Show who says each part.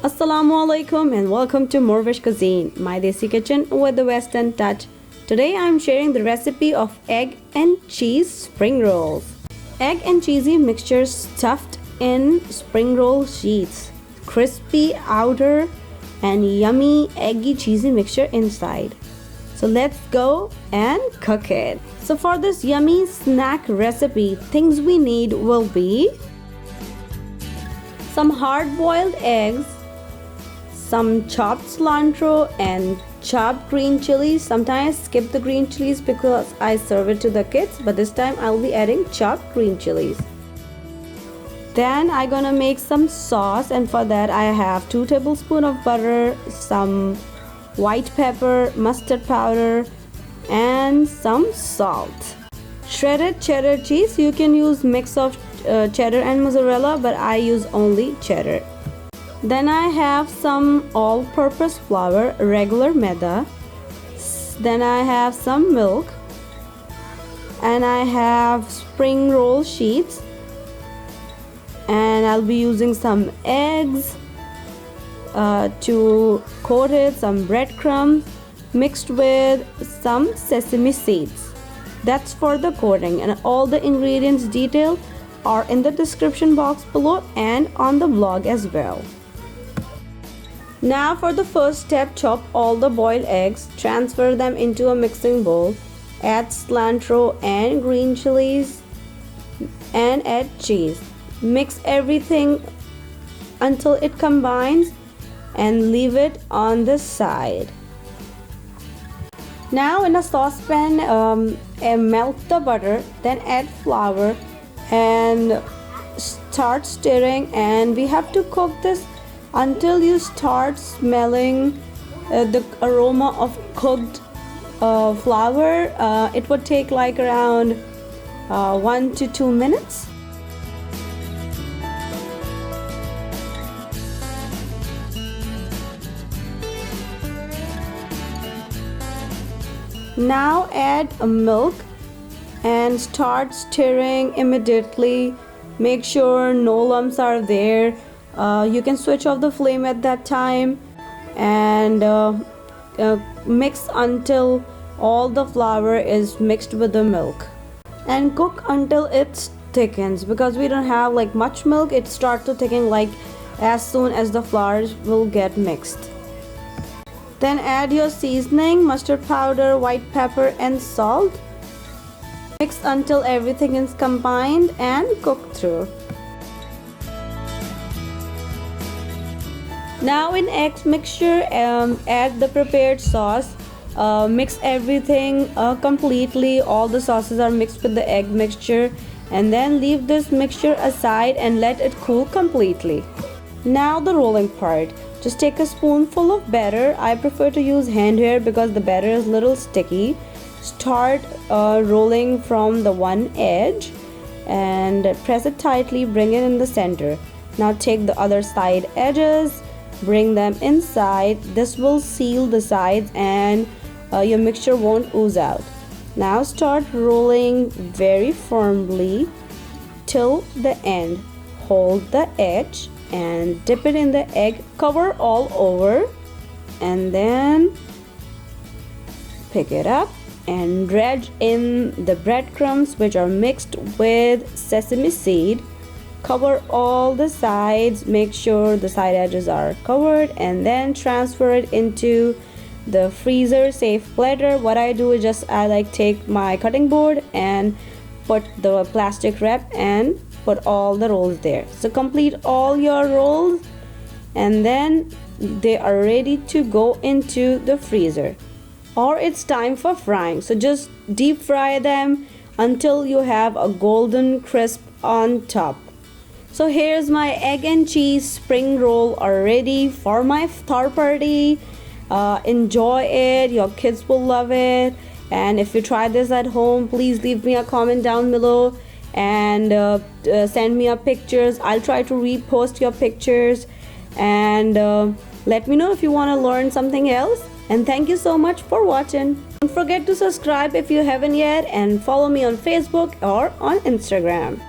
Speaker 1: Assalamu alaikum and welcome to morEwish cuisine, my desi kitchen with the western touch. Today I am sharing the recipe of egg and cheese spring rolls. Egg and cheesy mixture stuffed in spring roll sheets, crispy outer and yummy eggy cheesy mixture inside. So let's go and cook it. So for this yummy snack recipe, things we need will be some hard-boiled eggs, some chopped cilantro and chopped green chilies. Sometimes I skip the green chilies because I serve it to the kids, but this time I'll be adding chopped green chilies. Then I'm gonna make some sauce, and for that I have 2 tablespoons of butter, some white pepper, mustard powder, and some salt. Shredded cheddar cheese. You can use mix of cheddar and mozzarella, but I use only cheddar. Then I have some all-purpose flour, regular maida. Then I have some milk, and I have spring roll sheets, and I'll be using some eggs to coat it, some breadcrumbs mixed with some sesame seeds. That's for the coating, and all the ingredients detailed are in the description box below and on the blog as well. Now for the first step, chop all the boiled eggs, transfer them into a mixing bowl, add cilantro and green chilies, and add cheese. Mix everything until it combines and leave it on the side. Now in a saucepan, melt the butter, then add flour and start stirring, and we have to cook this until you start smelling the aroma of cooked flour. It would take like around 1 to 2 minutes. Now add milk and start stirring immediately. Make sure no lumps are there. You can switch off the flame at that time and mix until all the flour is mixed with the milk, and cook until it thickens. Because we don't have like much milk, it starts to thicken like as soon as the flours will get mixed. Then add your seasoning, mustard powder, white pepper and salt. Mix until everything is combined and cook through. Now in egg mixture, add the prepared sauce. Mix everything completely. All the sauces are mixed with the egg mixture, and then leave this mixture aside and let it cool completely. Now the rolling part. Just take a spoonful of batter. I prefer to use hand here because the batter is a little sticky. Start rolling from the one edge and press it tightly. Bring it in the center. Now take the other side edges, bring them inside. This will seal the sides and your mixture won't ooze out. Now start rolling very firmly till the end. Hold the edge and dip it in the egg. Cover all over and then pick it up and dredge in the breadcrumbs, which are mixed with sesame seed. Cover all the sides, make sure the side edges are covered, and then transfer it into the freezer safe platter. What I do is just I take my cutting board and put the plastic wrap and put all the rolls there. So complete all your rolls and then they are ready to go into the freezer, or it's time for frying. So just deep fry them until you have a golden crisp on top. So here's my egg and cheese spring roll already for my iftar party. Enjoy it, your kids will love it. And if you try this at home, please leave me a comment down below and send me your pictures. I'll try to repost your pictures, and let me know if you want to learn something else. And thank you so much for watching. Don't forget to subscribe if you haven't yet, and follow me on Facebook or on Instagram.